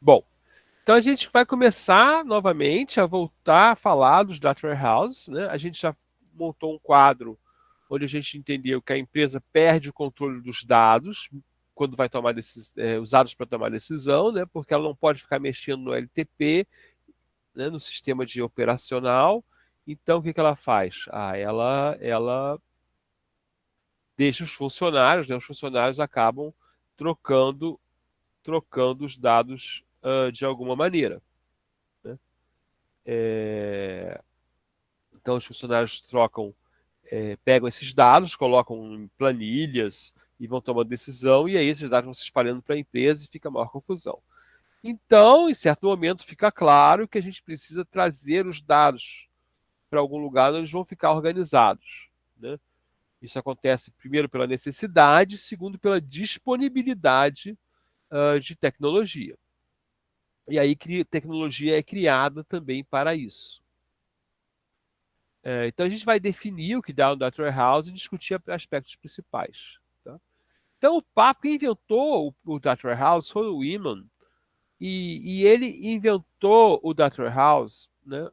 Bom, então a gente vai começar novamente a voltar a falar dos data warehouses, né? A gente já montou um quadro onde a gente entendeu que a empresa perde o controle dos dados quando vai tomar usados para tomar decisão, né? Porque ela não pode ficar mexendo no LTP, né? No sistema de operacional. Então o que que ela faz? Ela deixa os funcionários, né? Os funcionários acabam trocando trocando os dados de alguma maneira, né? É, Então os funcionários pegam esses dados, colocam em planilhas e vão tomando decisão, e aí esses dados vão se espalhando para a empresa e fica maior confusão. Então, em certo momento, fica claro que a gente precisa trazer os dados para algum lugar onde eles vão ficar organizados, né? Isso acontece primeiro pela necessidade, segundo pela disponibilidade de tecnologia. E aí tecnologia é criada também para isso. Então a gente vai definir o que dá um data warehouse e discutir aspectos principais. Tá? Então o papo, quem inventou o data warehouse foi o Eman, e ele inventou o data warehouse, né,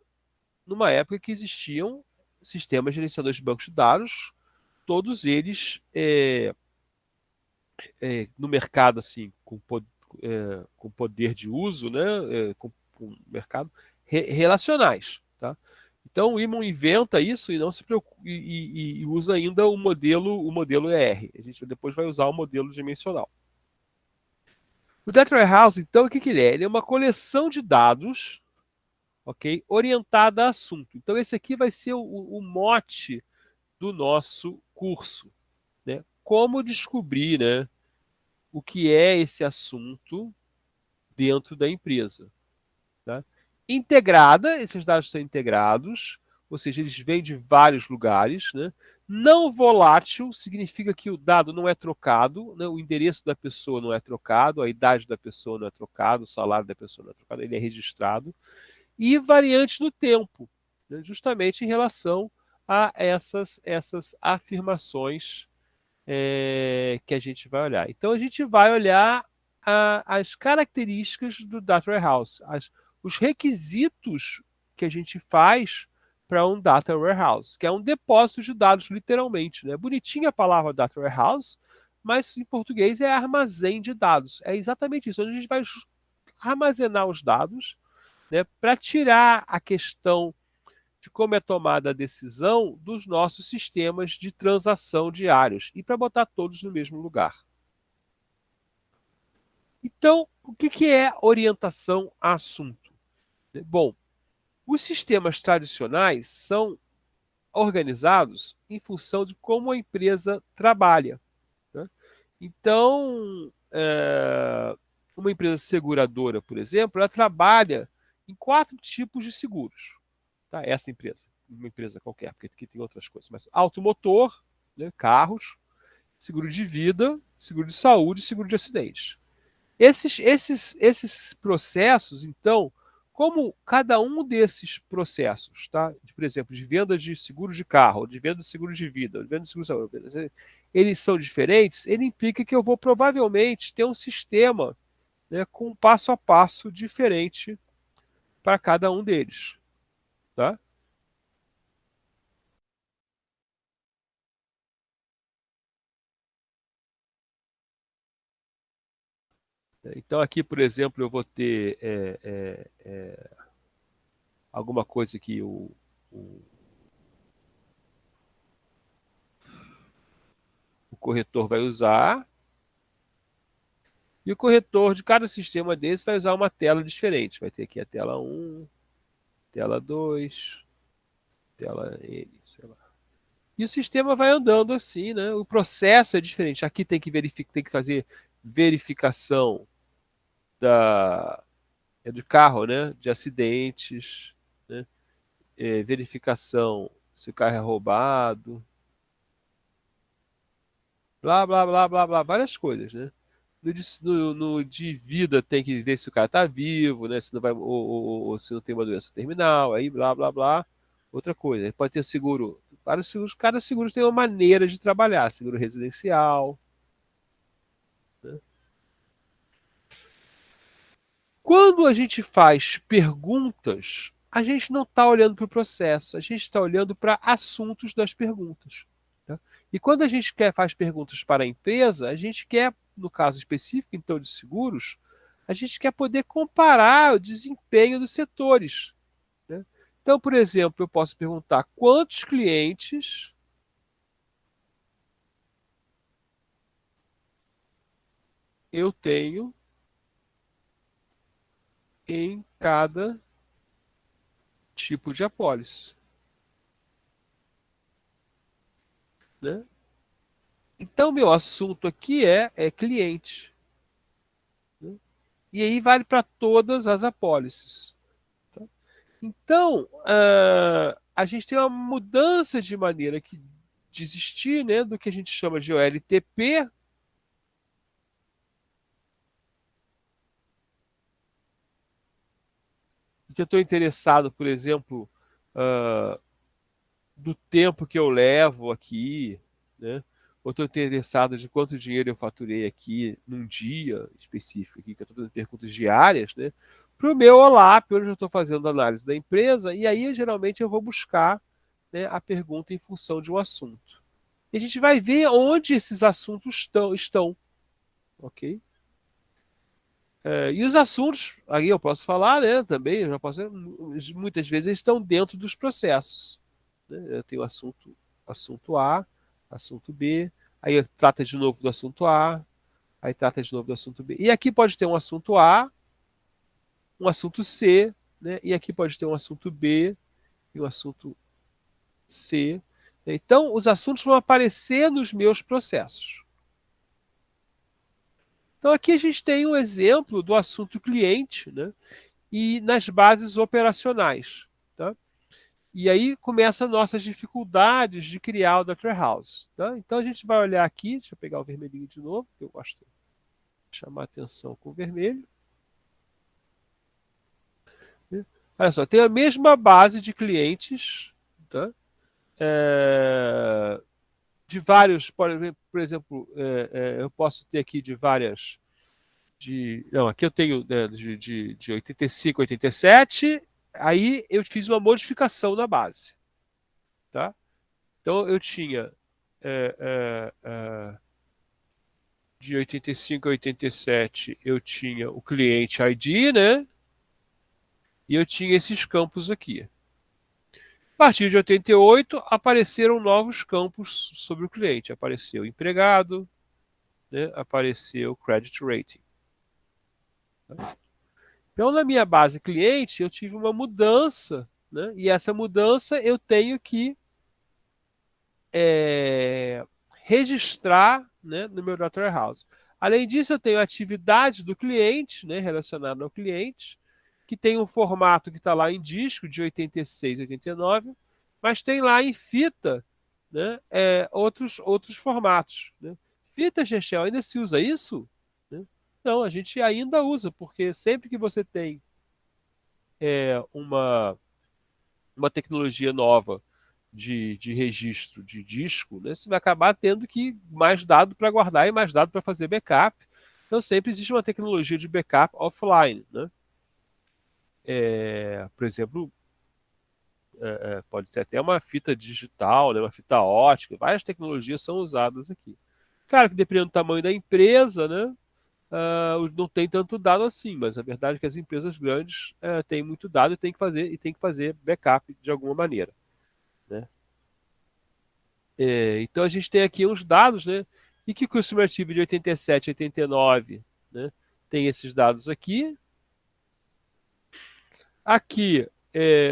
numa época que existiam sistemas gerenciadores de bancos de dados, todos eles no mercado assim com poder de uso, né, com mercado relacionais, tá? Então o Imon inventa isso e não se preocupa e usa ainda o modelo ER. A gente depois vai usar o modelo dimensional. O Data Warehouse, então, o que, que ele é? Ele é uma coleção de dados, ok, orientada a assunto. Então esse aqui vai ser o mote do nosso curso, né? Como descobrir, né, o que é esse assunto dentro da empresa. Tá? Integrada, esses dados estão integrados, ou seja, eles vêm de vários lugares. Né? Não volátil significa que o dado não é trocado, né? O endereço da pessoa não é trocado, a idade da pessoa não é trocado, o salário da pessoa não é trocado, ele é registrado. E variante no tempo, né? Justamente em relação a essas afirmações que a gente vai olhar. Então, a gente vai olhar as características do Data Warehouse, os requisitos que a gente faz para um Data Warehouse, que é um depósito de dados, literalmente. Né? Bonitinha a palavra Data Warehouse, mas em português é armazém de dados. É exatamente isso, onde a gente vai armazenar os dados, né, para tirar a questão de como é tomada a decisão dos nossos sistemas de transação diários e para botar todos no mesmo lugar. Então, o que é orientação a assunto? Bom, os sistemas tradicionais são organizados em função de como a empresa trabalha. Né? Então, uma empresa seguradora, por exemplo, ela trabalha em 4 tipos de seguros. Tá? Essa empresa, uma empresa qualquer, porque aqui tem outras coisas, mas automotor, né, carros, seguro de vida, seguro de saúde, seguro de acidentes. Esses processos, então, como cada um desses processos, tá? Por exemplo, de venda de seguro de carro, de venda de seguro de vida, de venda de seguro de saúde, eles são diferentes, ele implica que eu vou provavelmente ter um sistema, né, com um passo a passo diferente para cada um deles. Tá? Então aqui, por exemplo, eu vou ter alguma coisa que o, o corretor vai usar, e o corretor de cada sistema desse vai usar uma tela diferente. Vai ter aqui a tela um, tela 2, tela N, sei lá. E o sistema vai andando assim, né? O processo é diferente. Aqui tem que fazer verificação da, do carro, né? De acidentes, né? Verificação se o carro é roubado, blá, blá, blá, blá, blá, várias coisas, né? No de vida tem que ver se o cara está vivo, né? Se não vai, ou se não tem uma doença terminal, aí blá, blá, blá. Outra coisa, pode ter seguro, vários seguros, cada seguro tem uma maneira de trabalhar, seguro residencial, né? Quando a gente faz perguntas, a gente não está olhando para o processo, a gente está olhando para assuntos das perguntas. Tá? E quando a gente faz perguntas para a empresa, a gente quer, no caso específico, então, de seguros, a gente quer poder comparar o desempenho dos setores. Né? Então, por exemplo, eu posso perguntar quantos clientes eu tenho em cada tipo de apólice. Né? Então, meu assunto aqui é cliente. Né? E aí vale para todas as apólices. Tá? Então, a gente tem uma mudança de maneira de existir, né, do que a gente chama de OLTP, que eu estou interessado, por exemplo, uh, do tempo que eu levo aqui, né? Ou estou interessado de quanto dinheiro eu faturei aqui num dia específico, aqui, que eu estou fazendo perguntas diárias, né? Para o meu OLAP, onde eu estou fazendo análise da empresa, e aí geralmente eu vou buscar, né, a pergunta em função de um assunto. E a gente vai ver onde esses assuntos estão, ok? E os assuntos, aí eu posso falar, né, também, eu já posso, muitas vezes eles estão dentro dos processos. Né? Eu tenho assunto A, assunto B, aí trata de novo do assunto A, aí trata de novo do assunto B. E aqui pode ter um assunto A, um assunto C, né? E aqui pode ter um assunto B e um assunto C. Então, os assuntos vão aparecer nos meus processos. Então, aqui a gente tem um exemplo do assunto cliente, né? E nas bases operacionais. Tá? E aí começam nossas dificuldades de criar o Dr. House. Tá? Então a gente vai olhar aqui, deixa eu pegar o vermelhinho de novo, que eu gosto de chamar a atenção com o vermelho. Olha só, tem a mesma base de clientes, tá? De vários, por exemplo, eu posso ter aqui de várias. Não, aqui eu tenho, né, de 85, 87, aí eu fiz uma modificação na base. Tá? Então eu tinha é, é, é, de 85 a 87 eu tinha o cliente ID, né? E eu tinha esses campos aqui. A partir de 88 apareceram novos campos sobre o cliente. Apareceu empregado, né? Apareceu credit rating. Então na minha base cliente eu tive uma mudança, né? E essa mudança eu tenho que é, registrar, né, no meu Data Warehouse. Além disso, eu tenho a atividade do cliente, né, relacionada ao cliente, que tem um formato que está lá em disco, de 86, 89, mas tem lá em fita, né, outros formatos. Né? Fita GShell, ainda se usa isso? Né? Não, a gente ainda usa, porque sempre que você tem uma tecnologia nova de registro de disco, né, você vai acabar tendo que mais dado para guardar e mais dado para fazer backup. Então sempre existe uma tecnologia de backup offline. Né? Por exemplo, pode ser até uma fita digital, né, uma fita ótica, várias tecnologias são usadas aqui. Claro que dependendo do tamanho da empresa, né, não tem tanto dado assim, mas a verdade é que as empresas grandes têm muito dado e tem que fazer backup de alguma maneira. Né? Então a gente tem aqui uns dados, né? E que o Customer Active de 87 a 89, né? Tem esses dados aqui. Aqui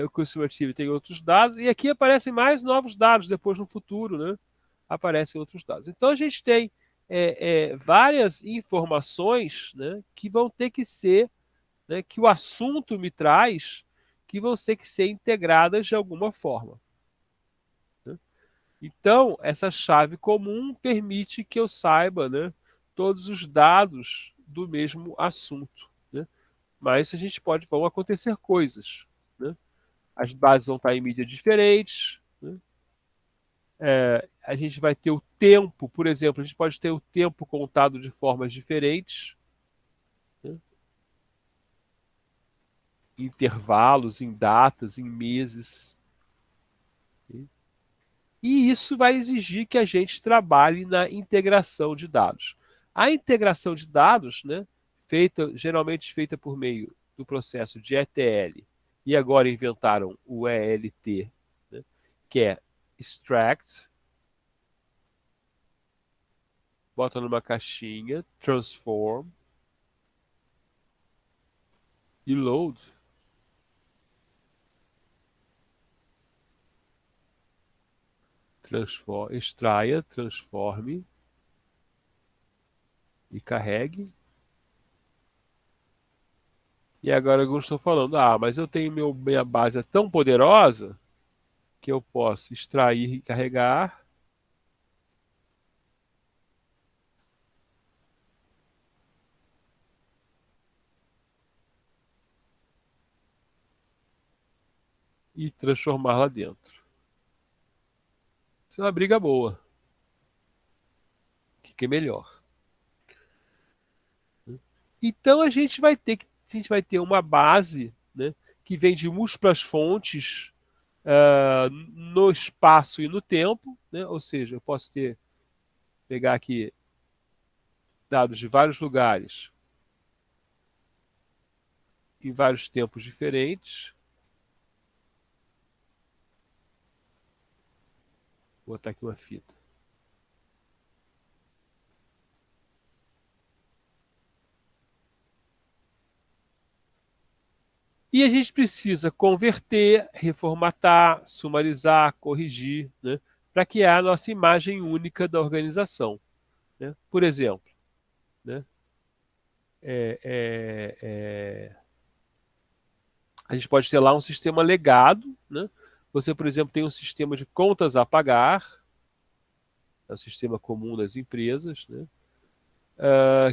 o Customer Active tem outros dados. E aqui aparecem mais novos dados depois no futuro, né? Aparecem outros dados. Então a gente tem várias informações, né? Que vão ter que ser, né? Que o assunto me traz, que vão ter que ser integradas de alguma forma. Né? Então, essa chave comum permite que eu saiba, né, todos os dados do mesmo assunto. Né? Mas a gente vão acontecer coisas. Né? As bases vão estar em mídias diferentes. Né? A gente vai ter o tempo, por exemplo, a gente pode ter o tempo contado de formas diferentes. Né? intervalos, em datas, em meses. E isso vai exigir que a gente trabalhe na integração de dados. A integração de dados, né, geralmente feita por meio do processo de ETL, e agora inventaram o ELT, né, que é extract, bota numa caixinha, transform e load. Extraia, transforme e carregue. E agora alguns estão falando, mas eu tenho minha base é tão poderosa que eu posso extrair e carregar e transformar lá dentro. Isso é uma briga boa. O que é melhor? Então a gente vai ter uma base, né, que vem de múltiplas fontes no espaço e no tempo, né? Ou seja, eu posso pegar aqui dados de vários lugares em vários tempos diferentes. Vou botar aqui uma fita. E a gente precisa converter, reformatar, sumarizar, corrigir, né, para criar a nossa imagem única da organização. Né? Por exemplo, né, é, é, é, a gente pode ter lá um sistema legado. Né? Você, por exemplo, tem um sistema de contas a pagar, é um sistema comum das empresas, né?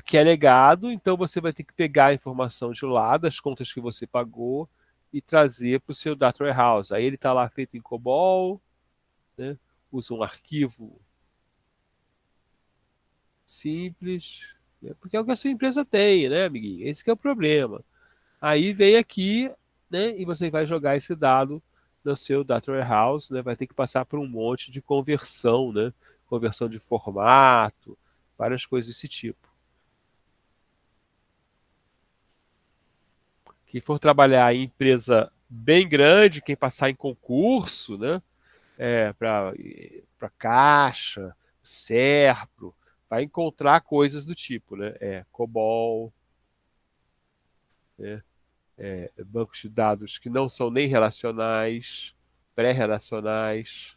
Que é legado, então você vai ter que pegar a informação de lá, das contas que você pagou, e trazer para o seu data warehouse. Aí ele está lá feito em COBOL, né? Usa um arquivo simples, né? Porque é o que a sua empresa tem, né, amiguinho? Esse que é o problema. Aí vem aqui, né, e você vai jogar esse dado no seu data warehouse, né? Vai ter que passar por um monte de conversão, né? Conversão de formato, várias coisas desse tipo. Quem for trabalhar em empresa bem grande, quem passar em concurso, né? Para Caixa, Serpro, vai encontrar coisas do tipo, né? COBOL, né? Bancos de dados que não são nem relacionais, pré-relacionais,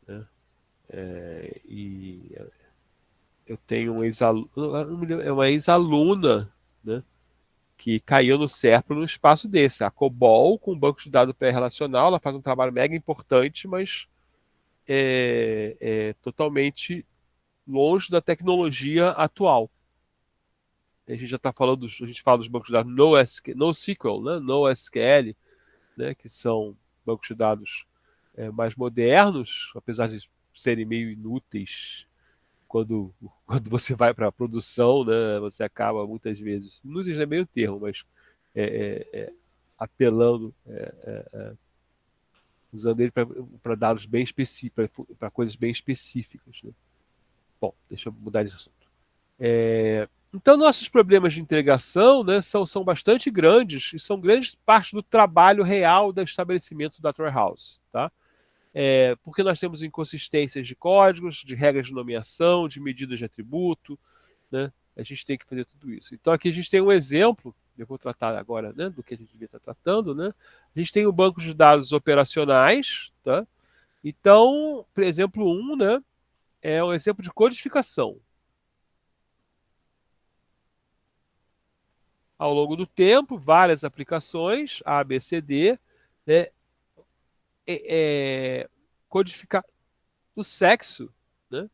né? E eu tenho um é uma ex-aluna, né? Que caiu no Serpro num espaço desse. A COBOL, com banco de dados pré-relacional, ela faz um trabalho mega importante, mas é totalmente longe da tecnologia atual. A gente já está falando, a gente fala dos bancos de dados NoSQL, né? NoSQL, né? Que são bancos de dados mais modernos, apesar de serem meio inúteis quando, quando você vai para a produção, né? Você acaba muitas vezes, inúteis é meio termo, mas apelando, usando ele para dados bem específicos, para coisas bem específicas. Né? Bom, deixa eu mudar de assunto. Então, nossos problemas de integração, né, são bastante grandes e são grande parte do trabalho real do estabelecimento da Warehouse. Tá? Porque nós temos inconsistências de códigos, de regras de nomeação, de medidas de atributo. Né? A gente tem que fazer tudo isso. Então, aqui a gente tem um exemplo, eu vou tratar agora, né, do que a gente devia estar tratando. Né? A gente tem o banco de dados operacionais. Tá? Então, por exemplo, né, é um exemplo de codificação. Ao longo do tempo, várias aplicações, A, B, C, D, né, codificar o sexo, né,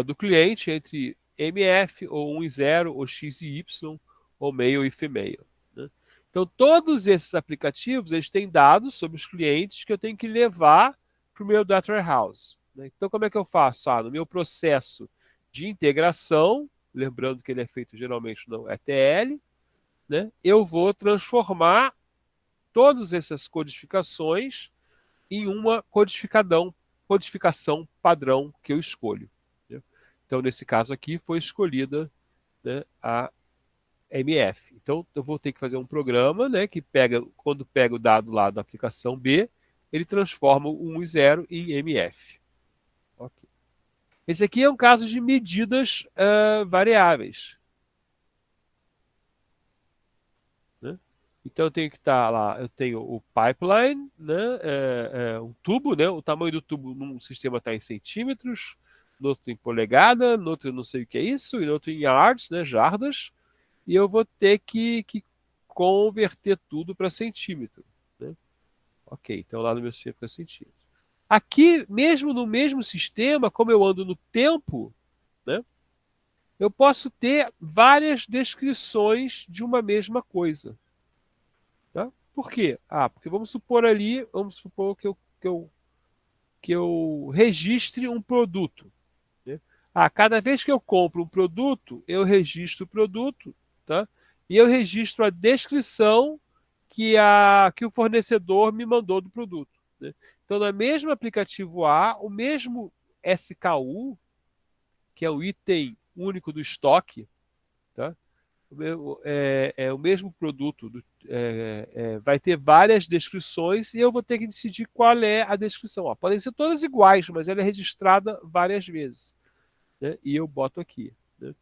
do cliente entre MF, ou 1 e 0, ou X e Y, ou male e female. Né? Então, todos esses aplicativos eles têm dados sobre os clientes que eu tenho que levar para o meu data warehouse. Né? Então, como é que eu faço? No meu processo de integração, lembrando que ele é feito geralmente no ETL, né? Eu vou transformar todas essas codificações em uma codificação padrão que eu escolho, né? Então, nesse caso aqui, foi escolhida, né, a MF. Então, eu vou ter que fazer um programa, né, que pega, quando pega o dado lá da aplicação B, ele transforma o 1 e 0 em MF. Okay. Esse aqui é um caso de medidas variáveis, né? Então eu tenho que estar lá, eu tenho o pipeline, né, um tubo, né, o tamanho do tubo num sistema está em centímetros, no outro em polegada, no outro eu não sei o que é isso, e no outro em yards, né, jardas, e eu vou ter que converter tudo para centímetro, né? Ok, então lá no meu sistema fica centímetro. Aqui, mesmo no mesmo sistema, como eu ando no tempo, né, eu posso ter várias descrições de uma mesma coisa. Tá? Por quê? Porque vamos supor ali, vamos supor que eu registre um produto, né? Cada vez que eu compro um produto, eu registro o produto, tá? E eu registro a descrição que o fornecedor me mandou do produto, né? Então, no mesmo aplicativo A, o mesmo SKU, que é o item único do estoque, tá? O mesmo produto vai ter várias descrições e eu vou ter que decidir qual é a descrição. Podem ser todas iguais, mas ela é registrada várias vezes, né? E eu boto aqui, né?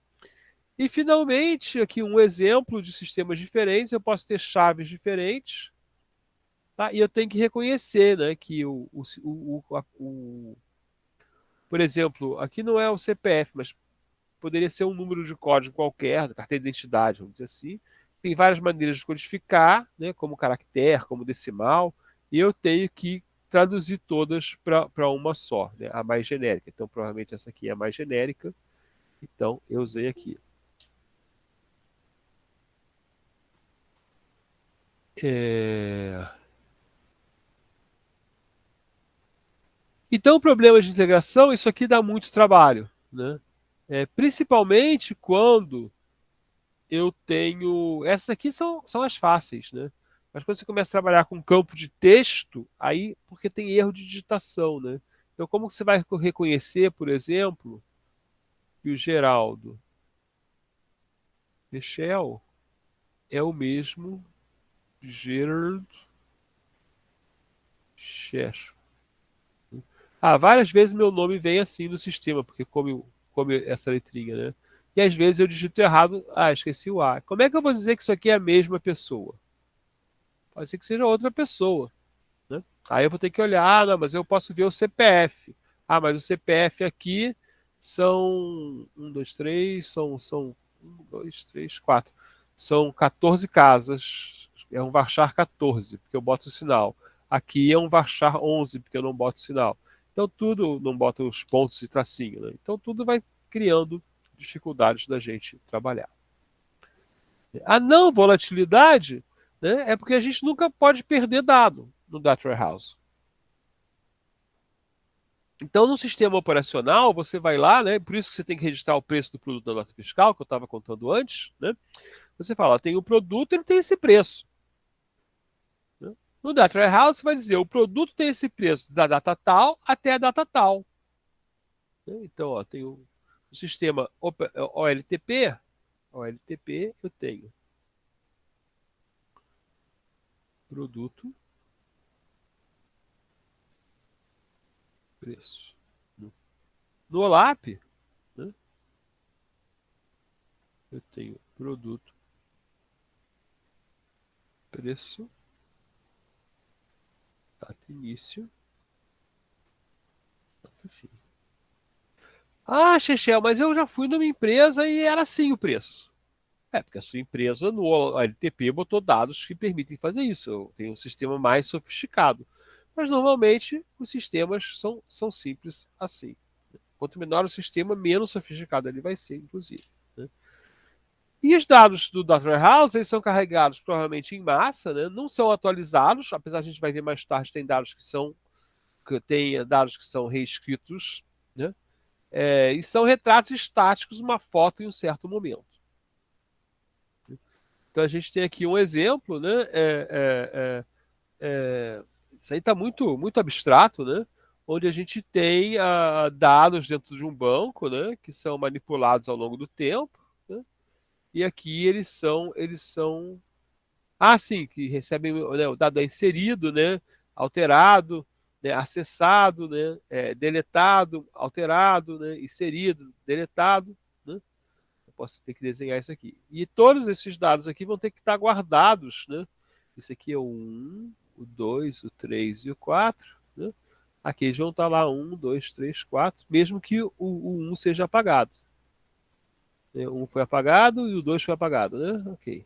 E finalmente, aqui um exemplo de sistemas diferentes, eu posso ter chaves diferentes, tá? E eu tenho que reconhecer, né, que por exemplo, aqui não é o CPF, mas poderia ser um número de código qualquer, da carteira de identidade, vamos dizer assim. Tem várias maneiras de codificar, né, como caractere, como decimal, e eu tenho que traduzir todas para uma só, né, a mais genérica. Então, provavelmente essa aqui é a mais genérica, então eu usei aqui. Então, o problema de integração, isso aqui dá muito trabalho, né? Principalmente quando eu tenho. Essas aqui são as fáceis, né? Mas quando você começa a trabalhar com campo de texto, aí, porque tem erro de digitação, né? Então, como você vai reconhecer, por exemplo, que o Geraldo Michel é o mesmo Gerard Checho? Várias vezes meu nome vem assim no sistema, porque come essa letrinha, né? E às vezes eu digito errado, esqueci o A. Como é que eu vou dizer que isso aqui é a mesma pessoa? Pode ser que seja outra pessoa, né? Aí eu vou ter que olhar, não, mas eu posso ver o CPF. Mas o CPF aqui são 4. São 14 casas. É um varchar 14, porque eu boto o sinal. Aqui é um varchar 11, porque eu não boto o sinal. Então tudo, não boto os pontos e tracinho, né? Então tudo vai criando dificuldades da gente trabalhar. A não volatilidade, né, é porque a gente nunca pode perder dado no Data Warehouse. Então, no sistema operacional, você vai lá, né, por isso que você tem que registrar o preço do produto da nota fiscal, que eu estava contando antes, né? Você fala, tem o produto, ele tem esse preço, né? No Data Warehouse, você vai dizer, o produto tem esse preço da data tal até a data tal, né? Então, tem o sistema OLTP, eu tenho produto, preço. No OLAP, né, eu tenho produto, preço, data início, data fim. Chechel, mas eu já fui numa empresa e era assim o preço. Porque a sua empresa no LTP botou dados que permitem fazer isso. Eu tenho um sistema mais sofisticado. Mas normalmente os sistemas são simples assim. Quanto menor o sistema, menos sofisticado ele vai ser, inclusive, né? E os dados do Data Warehouse, eles são carregados provavelmente em massa, né? Não são atualizados, apesar de a gente vai ver mais tarde, tem dados que são reescritos, né? E são retratos estáticos, uma foto em um certo momento. Então a gente tem aqui um exemplo, né? Isso aí está muito, muito abstrato, né? Onde a gente tem dados dentro de um banco, né? Que são manipulados ao longo do tempo, né? E aqui eles são sim, que recebem, né, o dado é inserido, né? Alterado, né, acessado, né? Deletado, alterado, né? Inserido, deletado, né? Eu posso ter que desenhar isso aqui. E todos esses dados aqui vão ter que estar guardados, né? Esse aqui é o 1, o 2, o 3 e o 4, né? Aqui eles vão estar lá 1, 2, 3, 4, mesmo que o 1 seja apagado. O 1 foi apagado e o 2 foi apagado, né? Ok.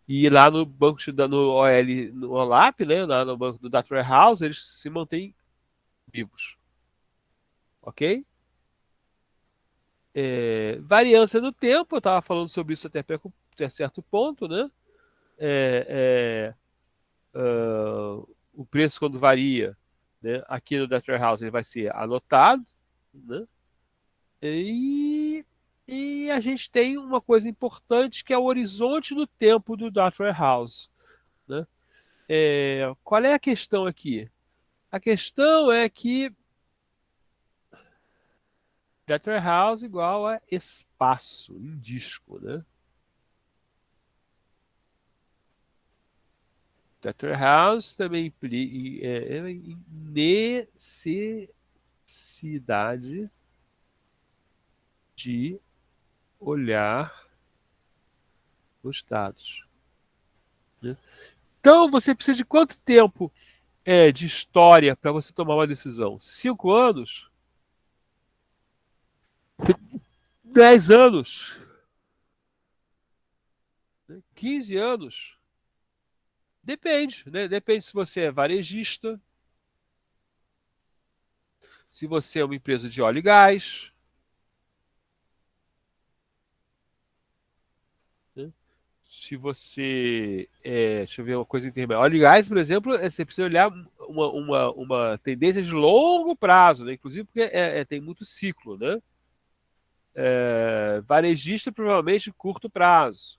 E lá no banco no OL, no OLAP, né? Lá no banco do Data Warehouse, eles se mantêm vivos. Ok? Variância no tempo, eu estava falando sobre isso até certo ponto, né? É, o preço quando varia, né? Aqui no Data Warehouse ele vai ser anotado, né? E, e a gente tem uma coisa importante que é o horizonte do tempo do Data Warehouse, né? Qual é a questão aqui? A questão é que Data Warehouse igual a espaço em disco, né? Data Warehouse também implica necessidade de olhar os dados, né? Então, você precisa de quanto tempo de história para você tomar uma decisão? 5 anos? 10 anos? 15 anos? Depende, né? Depende se você é varejista, se você é uma empresa de óleo e gás, né? Se você deixa eu ver uma coisa intermédia. Óleo e gás, por exemplo, você precisa olhar uma tendência de longo prazo, né? Inclusive porque tem muito ciclo, né? Varejista, provavelmente, curto prazo.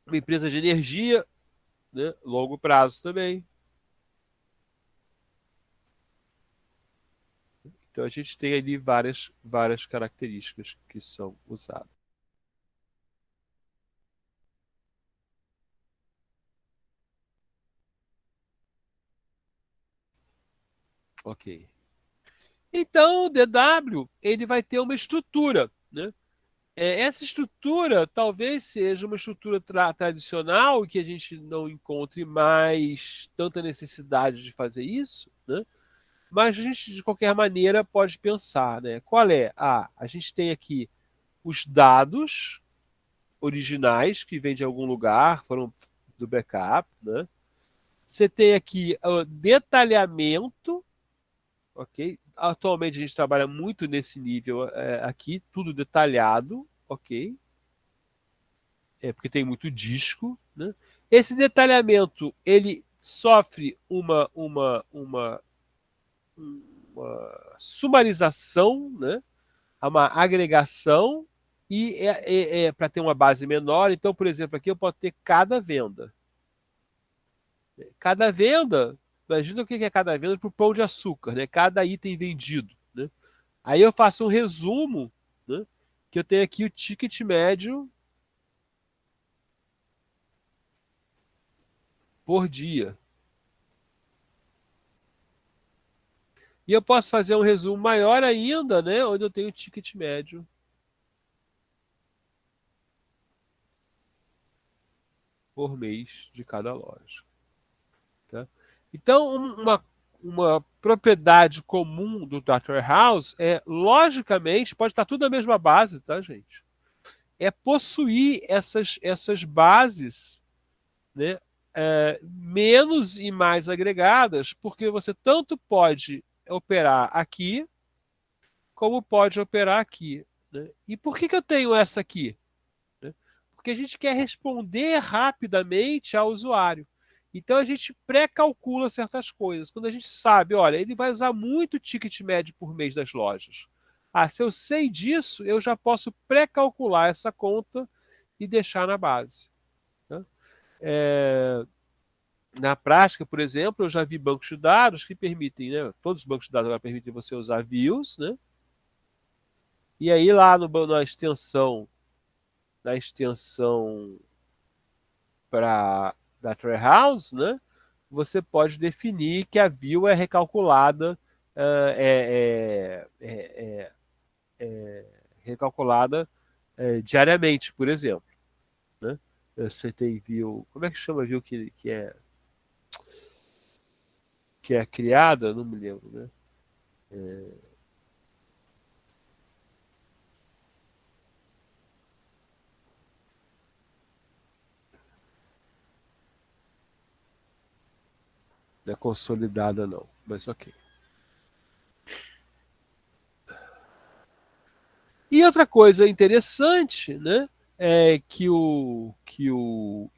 Uma empresa de energia, né? Longo prazo também. Então a gente tem ali várias características que são usadas. Ok. Então o DW ele vai ter uma estrutura, né? Essa estrutura talvez seja uma estrutura tradicional que a gente não encontre mais tanta necessidade de fazer isso, né? Mas a gente de qualquer maneira pode pensar, né? Qual é? A gente tem aqui os dados originais que vêm de algum lugar, foram do backup, né? Você tem aqui o detalhamento, ok? Atualmente a gente trabalha muito nesse nível aqui, tudo detalhado, ok? Porque tem muito disco, né? Esse detalhamento ele sofre uma sumarização, né? Uma agregação e para ter uma base menor. Então, por exemplo, aqui eu posso ter cada venda. Cada venda, imagina o que é cada venda para o pão de açúcar, né? Cada item vendido, né? Aí eu faço um resumo, né? Que eu tenho aqui o ticket médio por dia. E eu posso fazer um resumo maior ainda, né? Onde eu tenho o ticket médio por mês de cada loja. Tá? Então, uma propriedade comum do Data Warehouse logicamente, pode estar tudo na mesma base, tá, gente? Possuir essas bases, né, menos e mais agregadas, porque você tanto pode operar aqui, como pode operar aqui, né? E por que eu tenho essa aqui? Né? Porque a gente quer responder rapidamente ao usuário. Então a gente pré-calcula certas coisas. Quando a gente sabe, olha, ele vai usar muito ticket médio por mês das lojas. Se eu sei disso, eu já posso pré-calcular essa conta e deixar na base. Né? Na prática, por exemplo, eu já vi bancos de dados que permitem, né? Todos os bancos de dados agora permitem você usar views, né? E aí lá na extensão para da Treehouse, né? Você pode definir que a view é recalculada, recalculada diariamente, por exemplo. Né? Você tem view. Como é que chama a view que é criada? Não me lembro, né? Não é consolidada, não. Mas ok. E outra coisa interessante, né? Que o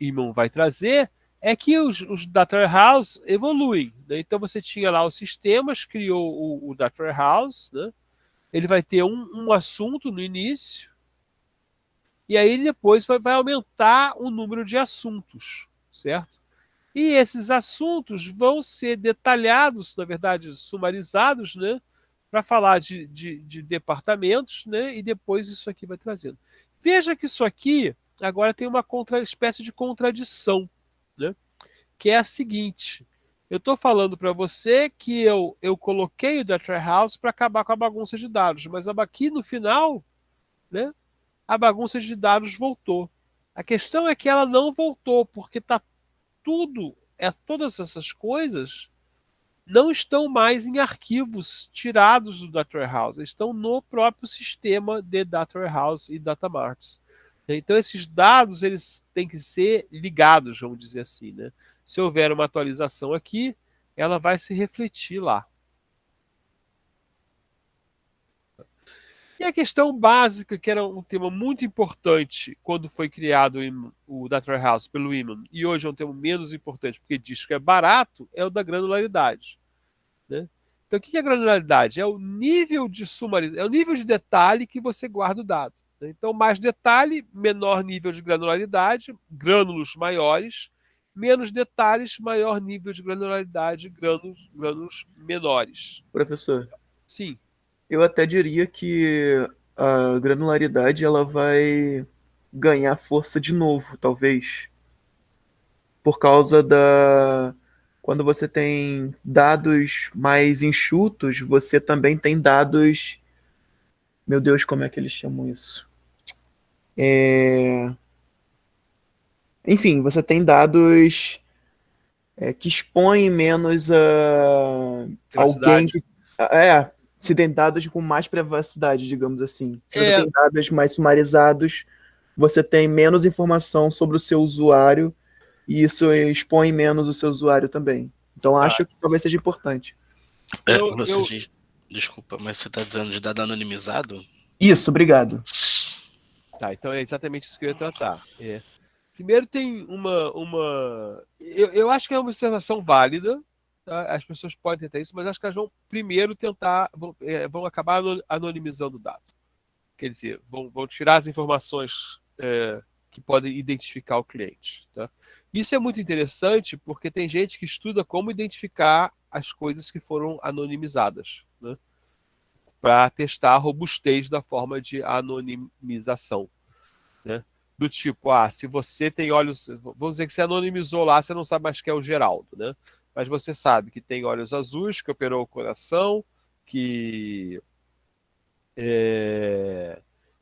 Iman vai trazer é que os Data Warehouse evoluem. Né? Então você tinha lá os sistemas, criou o Data Warehouse, né? Ele vai ter um assunto no início, e aí depois vai aumentar o número de assuntos, certo? E esses assuntos vão ser detalhados, na verdade, sumarizados, né? Para falar de departamentos, né? E depois isso aqui vai trazendo. Veja que isso aqui agora tem uma espécie de contradição, né? Que é a seguinte: eu estou falando para você que eu coloquei o Data Warehouse para acabar com a bagunça de dados, mas aqui no final, né? A bagunça de dados voltou. A questão é que ela não voltou porque está todas essas coisas não estão mais em arquivos tirados do Data Warehouse, estão no próprio sistema de Data Warehouse e Data Marts. Então esses dados eles têm que ser ligados, vamos dizer assim, né? Se houver uma atualização aqui, ela vai se refletir lá. E a questão básica, que era um tema muito importante quando foi criado o Data Warehouse pelo Iman, e hoje é um tema menos importante porque diz que é barato, é o da granularidade. Né? Então, o que é granularidade? É o nível de sumarização, é o nível de detalhe que você guarda o dado. Né? Então, mais detalhe, menor nível de granularidade, grânulos maiores, menos detalhes, maior nível de granularidade, grânulos menores. Professor, Sim. eu até diria que a granularidade ela vai ganhar força de novo, talvez, por causa da quando você tem dados mais enxutos, você também tem dados, meu Deus, como é que eles chamam isso? Enfim, você tem dados que expõem menos a alguém Privacidade. que é se tem dados com mais privacidade, digamos assim. Se você É, tem dados mais sumarizados, você tem menos informação sobre o seu usuário e isso expõe menos o seu usuário também. Então tá. acho que talvez seja importante. Eu, Você eu, diz, desculpa, mas você tá dizendo de dado anonimizado? Isso, obrigado. tá, então é exatamente isso que eu ia tratar. Primeiro tem eu acho que é uma observação válida, tá? As pessoas podem tentar isso, mas acho que elas vão primeiro tentar, vão acabar anonimizando o dado. Quer dizer, vão tirar as informações que podem identificar o cliente. Tá? Isso é muito interessante porque tem gente que estuda como identificar as coisas que foram anonimizadas, né? Para testar a robustez da forma de anonimização. Né? Do tipo, se você tem olhos. Vamos dizer que você anonimizou lá, você não sabe mais que é o Geraldo, né? Mas você sabe que tem olhos azuis, que operou o coração, que,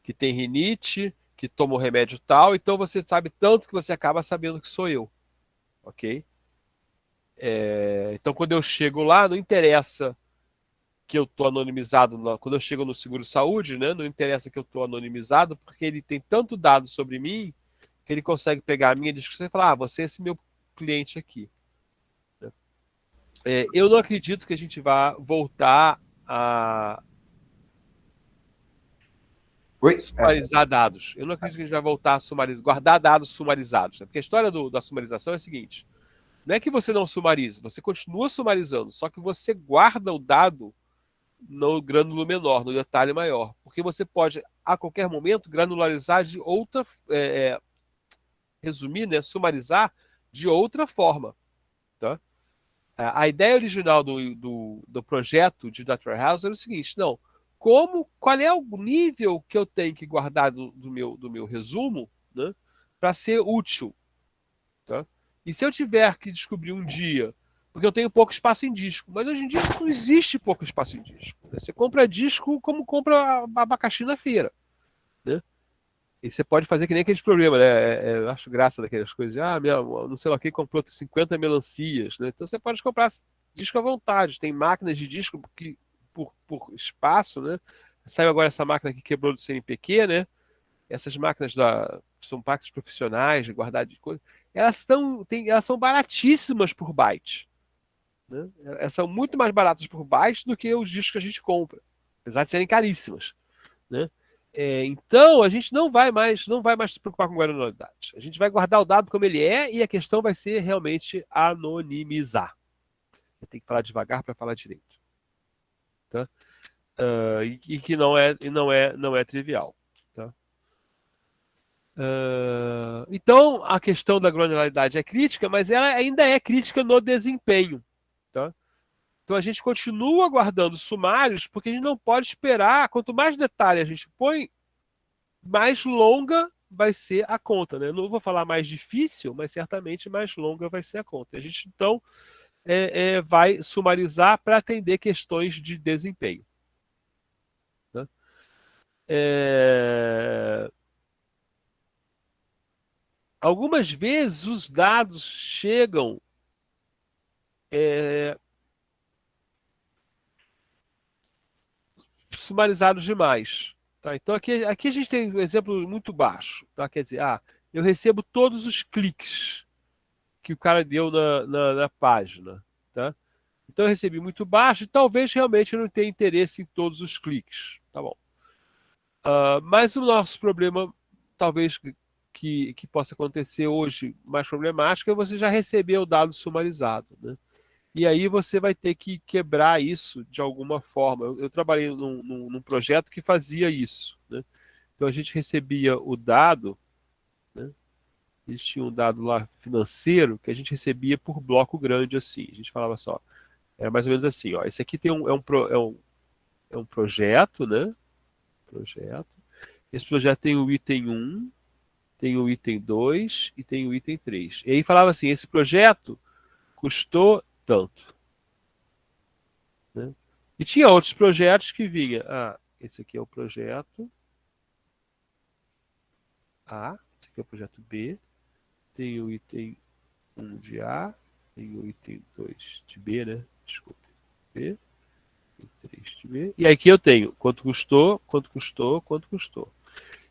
que tem rinite, que toma o remédio tal, então você sabe tanto que você acaba sabendo que sou eu. Ok? Então quando eu chego lá, não interessa que eu estou anonimizado, quando eu chego no seguro-saúde, né, não interessa que eu estou anonimizado, porque ele tem tanto dado sobre mim que ele consegue pegar a minha descrição e falar: você é esse meu cliente aqui. Eu não acredito que a gente vá voltar a Oi? sumarizar dados. Eu não acredito que a gente vai voltar a guardar dados sumarizados. Né? Porque a história da sumarização é a seguinte: Não é que você não sumarize, você continua sumarizando, só que você guarda o dado no grânulo menor, no detalhe maior. Porque você pode, a qualquer momento, granularizar de outra, resumir, né, sumarizar de outra forma. Tá? A ideia original do projeto de Data Warehouse era o seguinte, não, qual é o nível que eu tenho que guardar do meu resumo, né, para ser útil? Tá? E se eu tiver que descobrir um dia, porque eu tenho pouco espaço em disco, mas hoje em dia não existe pouco espaço em disco. Né? Você compra disco como compra abacaxi na feira. Né? E você pode fazer que nem aqueles problemas, né? Eu acho graça daquelas coisas. Não sei lá quem comprou 50 melancias. Né? Então você pode comprar disco à vontade. Tem máquinas de disco que, por espaço, né? Saiu agora essa máquina que quebrou do CNPq, né? Essas máquinas são máquinas profissionais de guardar de coisa. Elas são baratíssimas por byte. Né? Elas são muito mais baratas por byte do que os discos que a gente compra, apesar de serem caríssimas. Né? Então a gente não vai mais se preocupar com granularidade. A gente vai guardar o dado como ele é e a questão vai ser realmente anonimizar. Eu tenho que falar devagar para falar direito. Tá? E que não é trivial. Tá? Então, a questão da granularidade é crítica, mas ela ainda é crítica no desempenho. Tá? Então, a gente continua guardando sumários, porque a gente não pode esperar. Quanto mais detalhe a gente põe, mais longa vai ser a conta. Né? Eu não vou falar mais difícil, mas certamente mais longa vai ser a conta. A gente, então, vai sumarizar para atender questões de desempenho. Tá? Algumas vezes os dados chegam sumarizados demais. Tá? Então aqui a gente tem um exemplo muito baixo. Tá? Quer dizer, eu recebo todos os cliques que o cara deu na página. Tá? Então eu recebi muito baixo e talvez realmente eu não tenha interesse em todos os cliques. Tá bom. Mas o nosso problema, talvez que possa acontecer hoje, mais problemático, é você já receber o dado sumarizado. Né? E aí você vai ter que quebrar isso de alguma forma. Eu trabalhei num projeto que fazia isso. Né? Então a gente recebia o dado, né? A gente tinha um dado lá financeiro que a gente recebia por bloco grande assim. A gente falava só, era mais ou menos assim, ó, esse aqui é um projeto, né? Projeto. Esse projeto tem o item 1, tem o item 2 e tem o item 3. E aí falava assim, esse projeto custou tanto. Né? E tinha outros projetos que vinha. Esse aqui é o projeto A, esse aqui é o projeto B, tem o item 1 de A, tem o item 2 de B, né? Desculpa. B, e 3 de B. E aqui eu tenho quanto custou, quanto custou, quanto custou.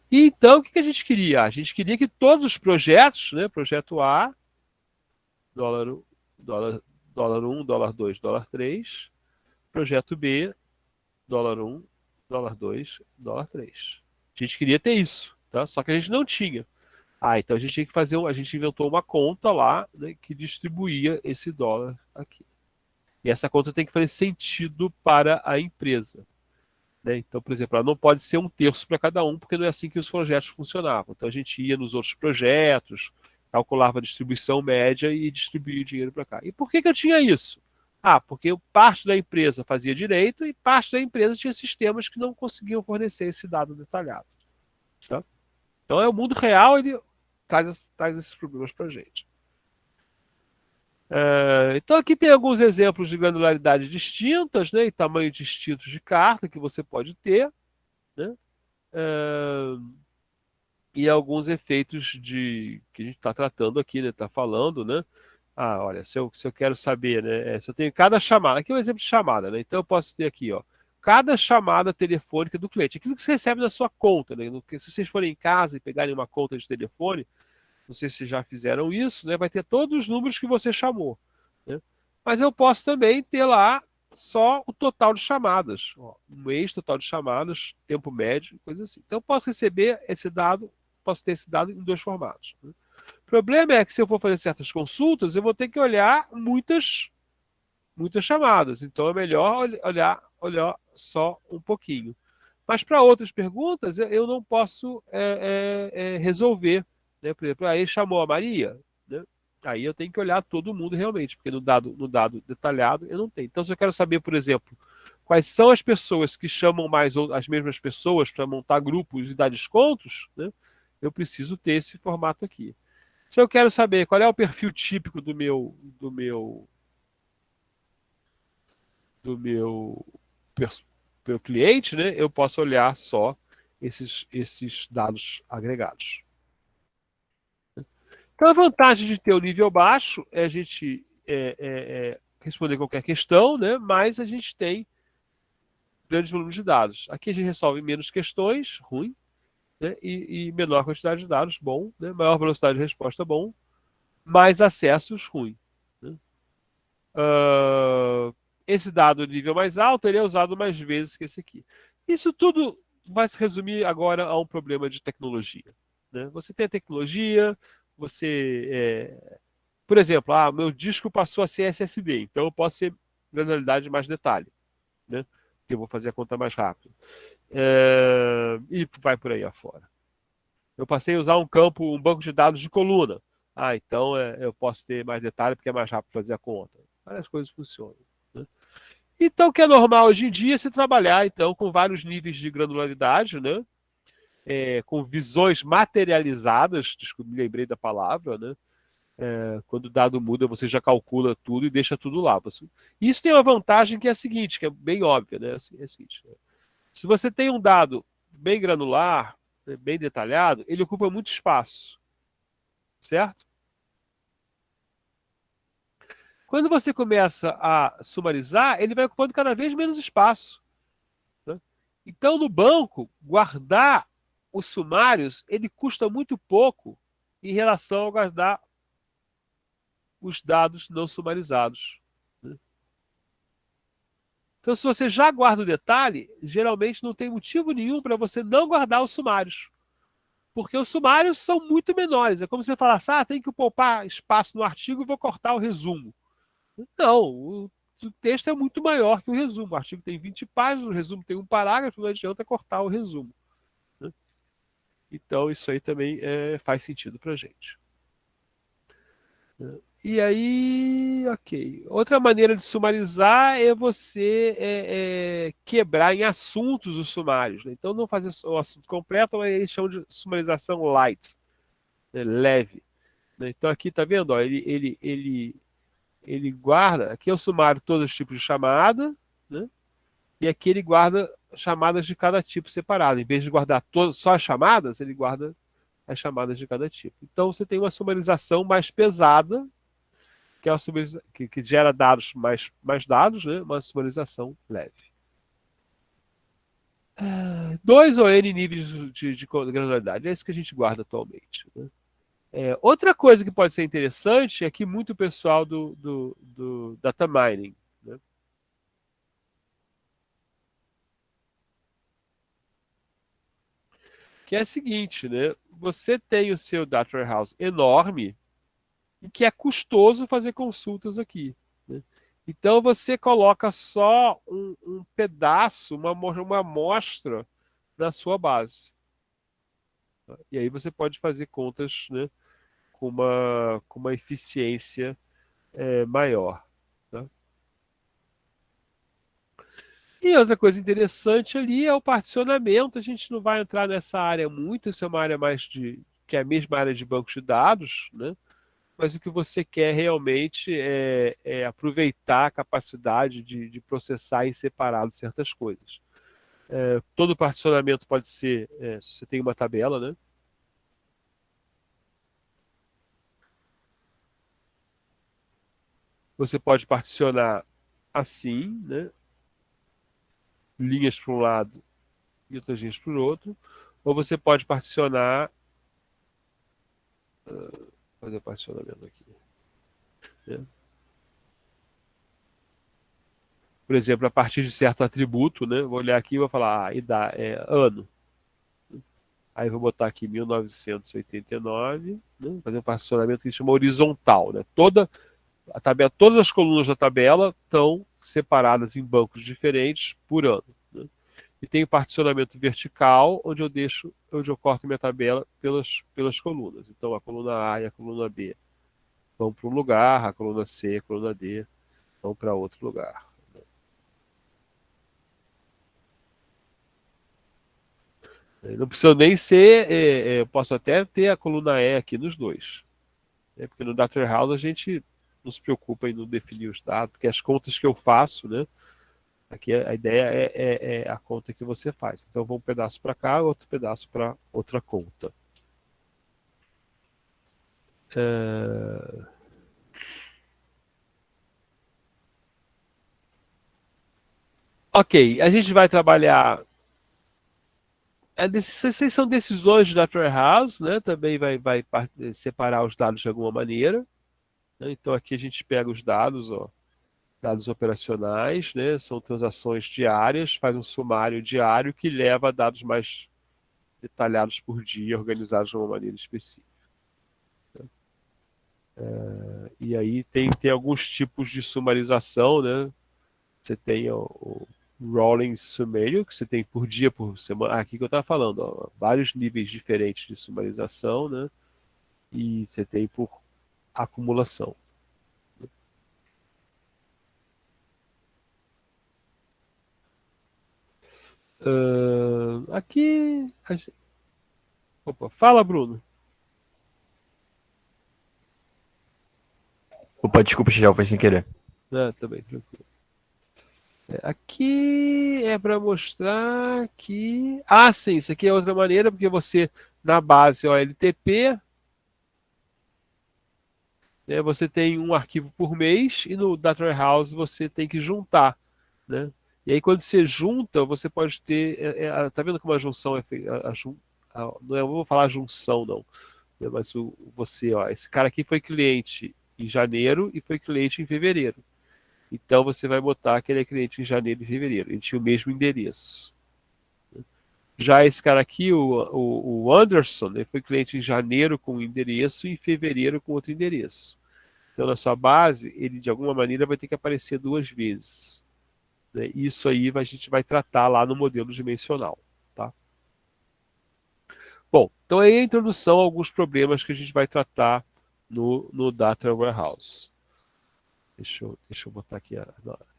E então, o que a gente queria? A gente queria que todos os projetos, né? Projeto A, dólar 1, dólar 2, dólar 3. Projeto B, dólar 1, dólar 2, dólar 3. A gente queria ter isso, tá? Só que a gente não tinha. Então a gente tinha que a gente inventou uma conta lá, né, que distribuía esse dólar aqui. E essa conta tem que fazer sentido para a empresa. Né? Então, por exemplo, ela não pode ser um terço para cada um, porque não é assim que os projetos funcionavam. Então a gente ia nos outros projetos, calculava a distribuição média e distribuía o dinheiro para cá. E por que eu tinha isso? Porque parte da empresa fazia direito e parte da empresa tinha sistemas que não conseguiam fornecer esse dado detalhado. Tá? Então o mundo real, ele traz esses problemas para a gente. Então aqui tem alguns exemplos de granularidade distintas, né, e tamanhos distintos de carta que você pode ter, né, e alguns efeitos que a gente está tratando aqui, né, está falando, né. Olha, se eu quero saber, né, se eu tenho cada chamada, aqui é um exemplo de chamada, né, então eu posso ter aqui, ó, cada chamada telefônica do cliente, aquilo que você recebe na sua conta, né, se vocês forem em casa e pegarem uma conta de telefone, não sei se já fizeram isso, né, vai ter todos os números que você chamou. Né? Mas eu posso também ter lá só o total de chamadas, um mês total de chamadas, tempo médio, coisa assim. Então eu posso receber esse dado, posso ter esse dado em dois formatos. Né? problema é que se eu for fazer certas consultas, eu vou ter que olhar muitas chamadas. Então é melhor olhar só um pouquinho. Mas para outras perguntas, eu não posso resolver. Né? Por exemplo, aí chamou a Maria, né? Aí eu tenho que olhar todo mundo realmente, porque no dado detalhado eu não tenho. Então, se eu quero saber, por exemplo, quais são as pessoas que chamam mais as mesmas pessoas para montar grupos e dar descontos, né? Eu preciso ter esse formato aqui. Se eu quero saber qual é o perfil típico do meu cliente, né, eu posso olhar só esses dados agregados. Então, a vantagem de ter o nível baixo é a gente responder qualquer questão, né, mas a gente tem grandes volumes de dados. Aqui a gente resolve menos questões, ruim, né, e menor quantidade de dados, bom, né, maior velocidade de resposta, bom, mais acessos, ruim. Né. Esse dado de nível mais alto ele é usado mais vezes que esse aqui. Isso tudo vai se resumir agora a um problema de tecnologia. Né? Você tem a tecnologia, por exemplo, meu disco passou a ser SSD, então eu posso ter granularidade de mais detalhe, né? Porque eu vou fazer a conta mais rápido. E vai por aí afora. Eu passei a usar um banco de dados de coluna. Então eu posso ter mais detalhe porque é mais rápido fazer a conta. Várias coisas funcionam. Né? Então, o que é normal hoje em dia é se trabalhar então, com vários níveis de granularidade, né? Com visões materializadas, desculpe, me lembrei da palavra, né? Quando o dado muda, você já calcula tudo e deixa tudo lá. Isso tem uma vantagem que é a seguinte, que é bem óbvia, né? É a seguinte, né? Se você tem um dado bem granular, né, bem detalhado, ele ocupa muito espaço, certo? Quando você começa a sumarizar, ele vai ocupando cada vez menos espaço. Né? Então, no banco, guardar os sumários, ele custa muito pouco em relação ao guardar os dados não sumarizados. Né? Então, se você já guarda o detalhe, geralmente não tem motivo nenhum para você não guardar os sumários. Porque os sumários são muito menores. É como se você falasse, tem que poupar espaço no artigo e vou cortar o resumo. Não, o texto é muito maior que o resumo. O artigo tem 20 páginas, o resumo tem um parágrafo, não adianta cortar o resumo. Né? Então, isso aí também faz sentido para a gente. E aí, ok. Outra maneira de sumarizar é você quebrar em assuntos os sumários. Né? Então, não fazer o assunto completo, mas eles chamam de sumarização light, né? Leve. Né? Então, aqui, tá vendo? Ó, ele guarda, aqui é o sumário todos os tipos de chamada, né? E aqui ele guarda chamadas de cada tipo separado. Em vez de guardar só as chamadas, ele guarda as chamadas de cada tipo. Então você tem uma sumarização mais pesada, que é uma que gera dados mais dados, né? Uma sumarização leve. 2 ou N níveis de granularidade, é isso que a gente guarda atualmente. Né? Outra coisa que pode ser interessante é que muito pessoal do data mining, né? Que é o seguinte, né? Você tem o seu data warehouse enorme e que é custoso fazer consultas aqui. Né? Então você coloca só um pedaço, uma amostra na sua base. E aí você pode fazer contas, né, com uma eficiência maior. Tá? E outra coisa interessante ali é o particionamento. A gente não vai entrar nessa área muito, isso é uma área mais que é a mesma área de bancos de dados, né? Mas o que você quer realmente é aproveitar a capacidade de processar em separado certas coisas. Todo particionamento pode ser, se você tem uma tabela, né? Você pode particionar assim, né? Linhas para um lado e outras linhas para o outro, ou você pode particionar, fazer particionamento aqui, né? Por exemplo, a partir de certo atributo, né? Vou olhar aqui e vou falar, ano. Aí vou botar aqui 1989, né? Fazer um particionamento que a gente chama horizontal, né? Todas as colunas da tabela estão separadas em bancos diferentes por ano, né? E tem o particionamento vertical, onde eu corto minha tabela pelas colunas. Então a coluna A e a coluna B vão para um lugar, a coluna C e a coluna D vão para outro lugar. Não precisa nem ser, eu posso até ter a coluna E aqui nos dois, né? Porque no Data Warehouse a gente não se preocupa em não definir os dados, porque as contas que eu faço, né? Aqui a ideia é a conta que você faz. Então, vou um pedaço para cá, outro pedaço para outra conta. Ok, a gente vai trabalhar. Essas são decisões de Data Warehouse, né? Também vai separar os dados de alguma maneira, né? Então, aqui a gente pega os dados, ó, dados operacionais, né? São transações diárias, faz um sumário diário que leva a dados mais detalhados por dia, organizados de uma maneira específica. E aí tem alguns tipos de sumarização, né? Você tem o Rolling Summary, que você tem por dia, por semana. Aqui que eu estava falando, ó, vários níveis diferentes de sumarização, né? E você tem por acumulação. Aqui. Opa, fala, Bruno. Opa, desculpa, Xixel, foi sem querer. Também, tranquilo. Aqui é para mostrar que. Ah, sim, isso aqui é outra maneira, porque você, na base OLTP, né, você tem um arquivo por mês e no Data Warehouse você tem que juntar, né? E aí quando você junta, você pode ter, tá vendo como a junção é feita? Não eu vou falar junção não, né, mas você, ó, esse cara aqui foi cliente em janeiro e foi cliente em fevereiro. Então você vai botar que ele é cliente em janeiro e fevereiro. Ele tinha o mesmo endereço. Já esse cara aqui, o Anderson, ele foi cliente em janeiro com um endereço e em fevereiro com outro endereço. Então, na sua base, ele de alguma maneira vai ter que aparecer duas vezes, né? Isso aí a gente vai tratar lá no modelo dimensional. Tá? Bom, então aí a introdução a alguns problemas que a gente vai tratar no Data Warehouse. Deixa eu botar aqui.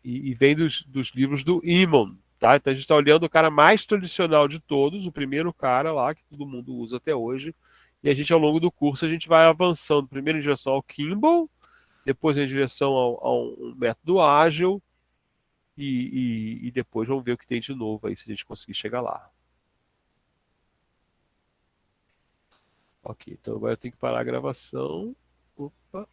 E vem dos livros do Imon. Tá? Então a gente está olhando o cara mais tradicional de todos, o primeiro cara lá que todo mundo usa até hoje. E a gente, ao longo do curso, a gente vai avançando primeiro em direção ao Kimball, depois em direção a um método ágil e depois vamos ver o que tem de novo aí, se a gente conseguir chegar lá. Ok, então agora eu tenho que parar a gravação. Opa.